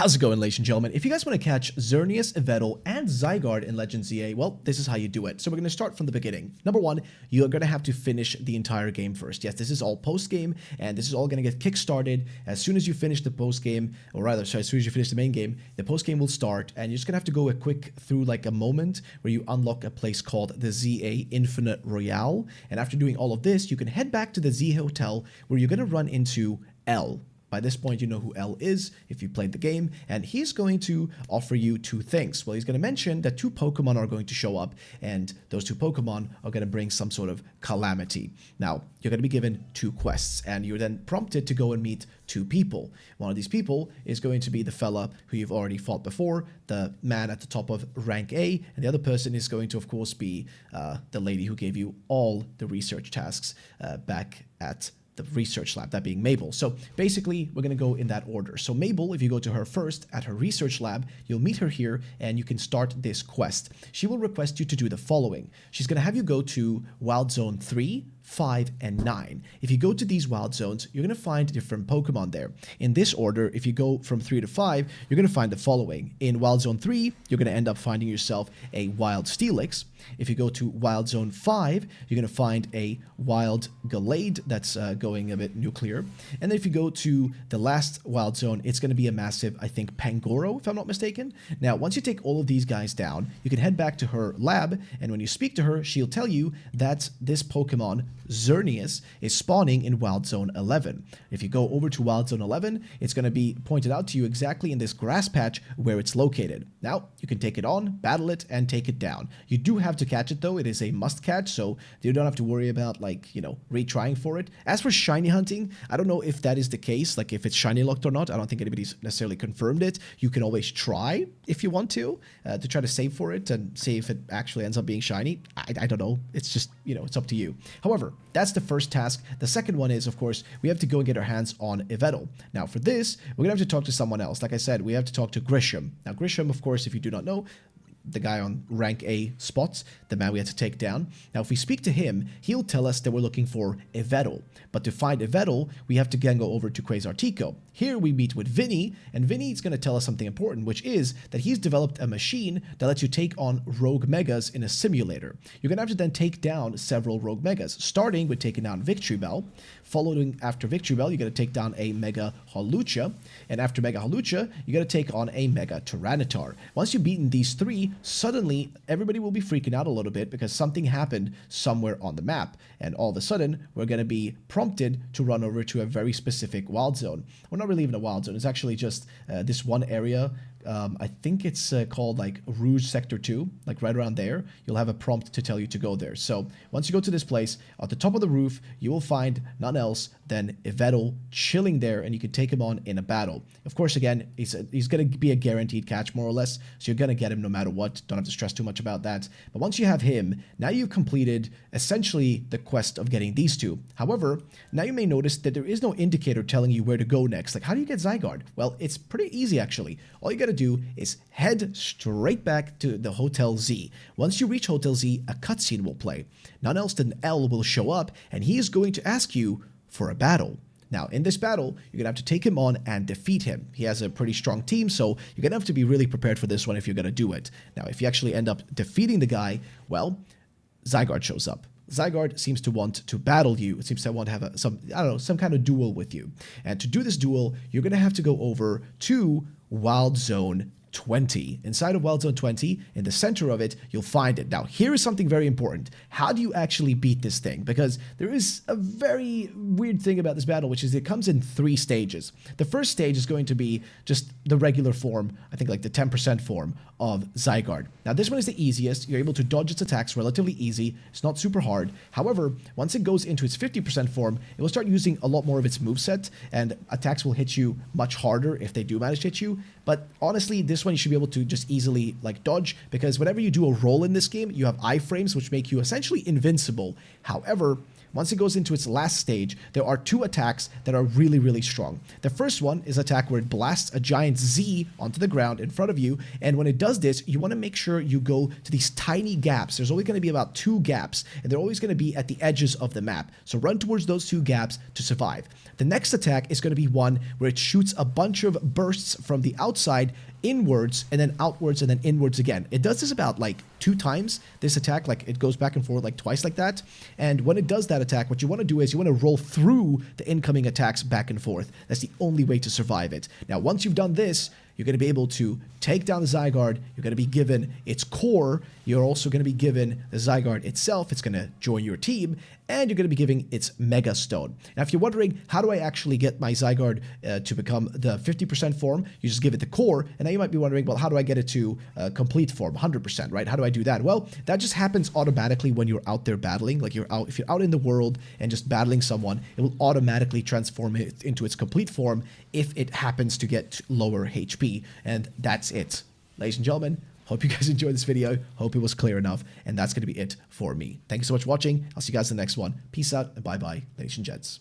How's it going, ladies and gentlemen? If you guys want to catch Xerneas, Yvetal, and Zygarde in Legends ZA, well, this is how you do it. So we're going to start from the beginning. Number one, you're going to have to finish the entire game first. Yes, this is all post-game, and this is all going to get kick-started. As soon as you finish the post-game, or rather, sorry, as soon as you finish the main game, the post-game will start, and you're just going to have to go a quick through like a moment where you unlock a place called the ZA Infinite Royale. And after doing all of this, you can head back to the Z Hotel, where you're going to run into L. By this point, you know who L is if you played the game, and he's going to offer you two things. Well, he's going to mention that two Pokemon are going to show up, and those two Pokemon are going to bring some sort of calamity. Now, you're going to be given two quests, and you're then prompted to go and meet two people. One of these people is going to be the fella who you've already fought before, the man at the top of rank A, and the other person is going to, of course, be the lady who gave you all the research tasks back at the research lab, that being Mabel. So basically, we're going to go in that order. So Mabel, if you go to her first at her research lab, you'll meet her here and you can start this quest. She will request you to do the following. She's going to have you go to Wild Zone 3, 5, and 9. If you go to these wild zones, you're going to find different Pokemon there. In this order, if you go from 3 to 5, you're going to find the following. In Wild Zone 3, you're going to end up finding yourself a Wild Steelix. If you go to Wild Zone 5, you're going to find a Wild Gallade that's going a bit nuclear. And then if you go to the last Wild Zone, it's going to be a massive, I think, Pangoro, if I'm not mistaken. Now, once you take all of these guys down, you can head back to her lab, and when you speak to her, she'll tell you that this Pokemon, Xerneas, is spawning in Wild Zone 11. If you go over to Wild Zone 11, it's going to be pointed out to you exactly in this grass patch where it's located. Now, you can take it on, battle it, and take it down. You do have to catch it, though. It is a must catch, so you don't have to worry about, like, you know, retrying for it. As for shiny hunting, I don't know if that is the case, like if it's shiny locked or not. I don't think anybody's necessarily confirmed it. You can always try if you want to try to save for it and see if it actually ends up being shiny. I don't know. It's just, you know, it's up to you. However, that's the first task. The second one is, of course, we have to go and get our hands on Yvetal. Now, for this, we're going to have to talk to someone else. Like I said, we have to talk to Grisham. Now, Grisham, of course, if you do not know, the guy on rank A spots, the man we had to take down. Now, if we speak to him, he'll tell us that we're looking for Yvetal. But to find Yvetal, we have to again go over to Quasartico. Here we meet with Vinny, and Vinny is going to tell us something important, which is that he's developed a machine that lets you take on Rogue Megas in a simulator. You're going to have to then take down several Rogue Megas, starting with taking down Victory Bell. Following after Victory Bell, you're going to take down a Mega Hawlucha, and after Mega Hawlucha, you're going to take on a Mega Tyranitar. Once you've beaten these three, suddenly everybody will be freaking out a little bit because something happened somewhere on the map, and all of a sudden we're going to be prompted to run over to a very specific wild zone. We're not really even a wild zone, it's actually just this one area. I think it's called like Rouge Sector 2, like right around there. You'll have a prompt to tell you to go there. So once you go to this place, at the top of the roof, you will find none else than Yvetal chilling there, and you can take him on in a battle. Of course, again, he's going to be a guaranteed catch, more or less, so you're going to get him no matter what. Don't have to stress too much about that. But once you have him, now you've completed essentially the quest of getting these two. However, now you may notice that there is no indicator telling you where to go next. Like, how do you get Zygarde? Well, it's pretty easy, actually. All you got to do is head straight back to the Hotel Z. Once you reach Hotel Z, a cutscene will play. None else than L will show up, and he is going to ask you for a battle. Now, in this battle, you're going to have to take him on and defeat him. He has a pretty strong team, so you're going to have to be really prepared for this one if you're going to do it. Now, if you actually end up defeating the guy, well, Zygarde shows up. Zygarde seems to want to battle you. It seems to want to have some kind of duel with you. And to do this duel, you're going to have to go over to Wild Zone 20. Inside of Wild Zone 20, in the center of it, you'll find it. Now, here is something very important. How do you actually beat this thing? Because there is a very weird thing about this battle, which is it comes in 3 stages. The first stage is going to be just the regular form, I think like the 10% form of Zygarde. Now, this one is the easiest. You're able to dodge its attacks relatively easy. It's not super hard. However, once it goes into its 50% form, it will start using a lot more of its moveset, and attacks will hit you much harder if they do manage to hit you. But honestly, this one you should be able to just easily like dodge, because whenever you do a roll in this game, you have iframes which make you essentially invincible. However, once it goes into its last stage, there are 2 attacks that are really, really strong. The first one is an attack where it blasts a giant Z onto the ground in front of you, and when it does this, you want to make sure you go to these tiny gaps. There's only going to be about 2 gaps, and they're always going to be at the edges of the map. So run towards those 2 gaps to survive. The next attack is going to be one where it shoots a bunch of bursts from the outside inwards and then outwards and then inwards again. It does this about like 2 times, this attack, like it goes back and forth like twice like that. And when it does that attack, what you want to do is you want to roll through the incoming attacks back and forth. That's the only way to survive it. Now, once you've done this, you're going to be able to take down the Zygarde. You're going to be given its core. You're also going to be given the Zygarde itself. It's going to join your team. And you're going to be giving its Mega Stone. Now, if you're wondering, how do I actually get my Zygarde to become the 50% form? You just give it the core. And now you might be wondering, well, how do I get it to complete form, 100%, right? How do I do that? Well, that just happens automatically when you're out there battling. Like if you're out in the world and just battling someone, it will automatically transform it into its complete form if it happens to get lower HP. And that's it. Ladies and gentlemen, hope you guys enjoyed this video. Hope it was clear enough. And that's going to be it for me. Thank you so much for watching. I'll see you guys in the next one. Peace out and bye-bye, ladies and gents.